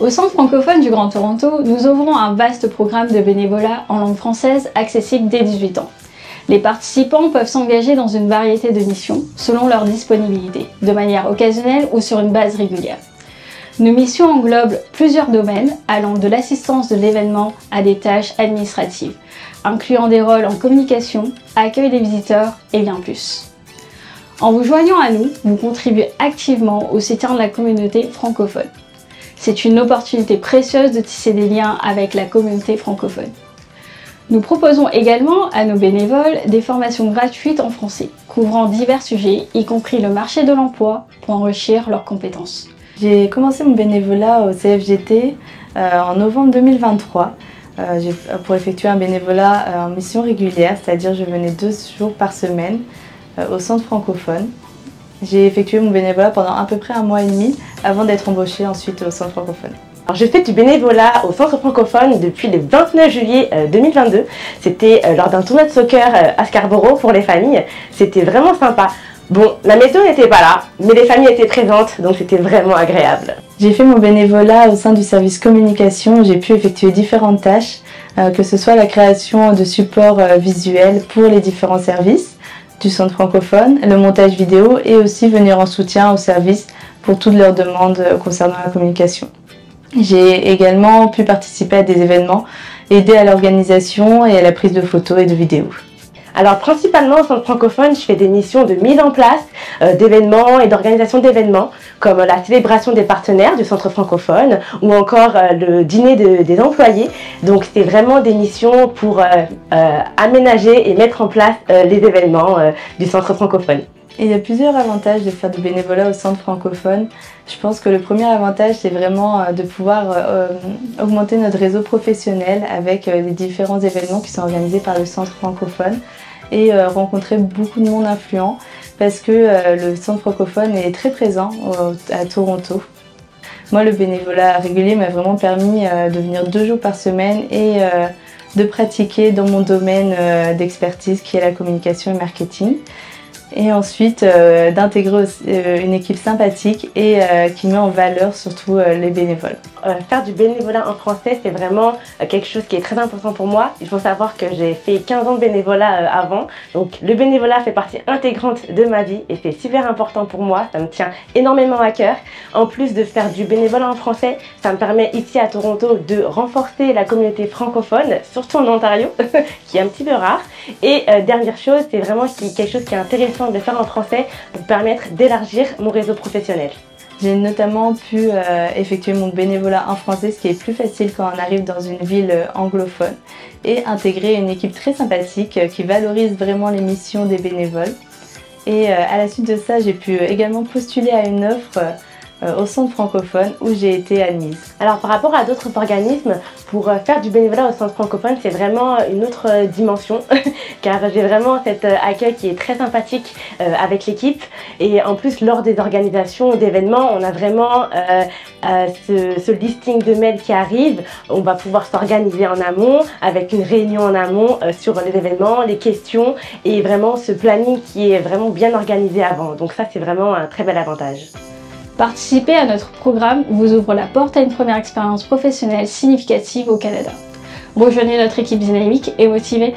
Au Centre francophone du Grand Toronto, nous ouvrons un vaste programme de bénévolat en langue française accessible dès 18 ans. Les participants peuvent s'engager dans une variété de missions selon leur disponibilité, de manière occasionnelle ou sur une base régulière. Nos missions englobent plusieurs domaines allant de l'assistance de l'événement à des tâches administratives, incluant des rôles en communication, accueil des visiteurs et bien plus. En vous joignant à nous, vous contribuez activement au soutien de la communauté francophone. C'est une opportunité précieuse de tisser des liens avec la communauté francophone. Nous proposons également à nos bénévoles des formations gratuites en français, couvrant divers sujets, y compris le marché de l'emploi, pour enrichir leurs compétences. J'ai commencé mon bénévolat au CFGT en novembre 2023 pour effectuer un bénévolat en mission régulière, c'est-à-dire je venais 2 jours par semaine au centre francophone. J'ai effectué mon bénévolat pendant à peu près 1 mois et demi avant d'être embauchée ensuite au centre francophone. Alors, je fais du bénévolat au centre francophone depuis le 29 juillet 2022. C'était lors d'un tournoi de soccer à Scarborough pour les familles. C'était vraiment sympa. Bon, la météo n'était pas là, mais les familles étaient présentes, donc c'était vraiment agréable. J'ai fait mon bénévolat au sein du service communication. J'ai pu effectuer différentes tâches, que ce soit la création de supports visuels pour les différents services du centre francophone, le montage vidéo et aussi venir en soutien au service pour toutes leurs demandes concernant la communication. J'ai également pu participer à des événements, aider à l'organisation et à la prise de photos et de vidéos. Alors principalement au centre francophone, je fais des missions de mise en place d'événements et d'organisation d'événements, comme la célébration des partenaires du centre francophone ou encore le dîner des employés. Donc c'est vraiment des missions pour aménager et mettre en place les événements du centre francophone. Et il y a plusieurs avantages de faire du bénévolat au centre francophone. Je pense que le premier avantage, c'est vraiment de pouvoir augmenter notre réseau professionnel avec les différents événements qui sont organisés par le centre francophone et rencontrer beaucoup de monde influent parce que le centre francophone est très présent à Toronto. Moi, le bénévolat régulier m'a vraiment permis de venir 2 jours par semaine et de pratiquer dans mon domaine d'expertise qui est la communication et marketing. Et ensuite d'intégrer une équipe sympathique et qui met en valeur surtout les bénévoles. Faire du bénévolat en français, c'est vraiment quelque chose qui est très important pour moi. Il faut savoir que j'ai fait 15 ans de bénévolat avant, donc le bénévolat fait partie intégrante de ma vie et c'est super important pour moi, ça me tient énormément à cœur. En plus de faire du bénévolat en français, ça me permet ici à Toronto de renforcer la communauté francophone, surtout en Ontario, qui est un petit peu rare. Et dernière chose, c'est vraiment quelque chose qui est intéressant de faire en français pour permettre d'élargir mon réseau professionnel. J'ai notamment pu effectuer mon bénévolat en français, ce qui est plus facile quand on arrive dans une ville anglophone, et intégrer une équipe très sympathique qui valorise vraiment les missions des bénévoles. Et à la suite de ça, j'ai pu également postuler à une offre au centre francophone où j'ai été admise. Alors par rapport à d'autres organismes, pour faire du bénévolat au centre francophone, c'est vraiment une autre dimension car j'ai vraiment cet accueil qui est très sympathique avec l'équipe et en plus lors des organisations d'événements, on a vraiment ce listing de mails qui arrive. On va pouvoir s'organiser en amont avec une réunion en amont sur les événements, les questions et vraiment ce planning qui est vraiment bien organisé avant. Donc ça c'est vraiment un très bel avantage. Participer à notre programme vous ouvre la porte à une première expérience professionnelle significative au Canada. Rejoignez notre équipe dynamique et motivée.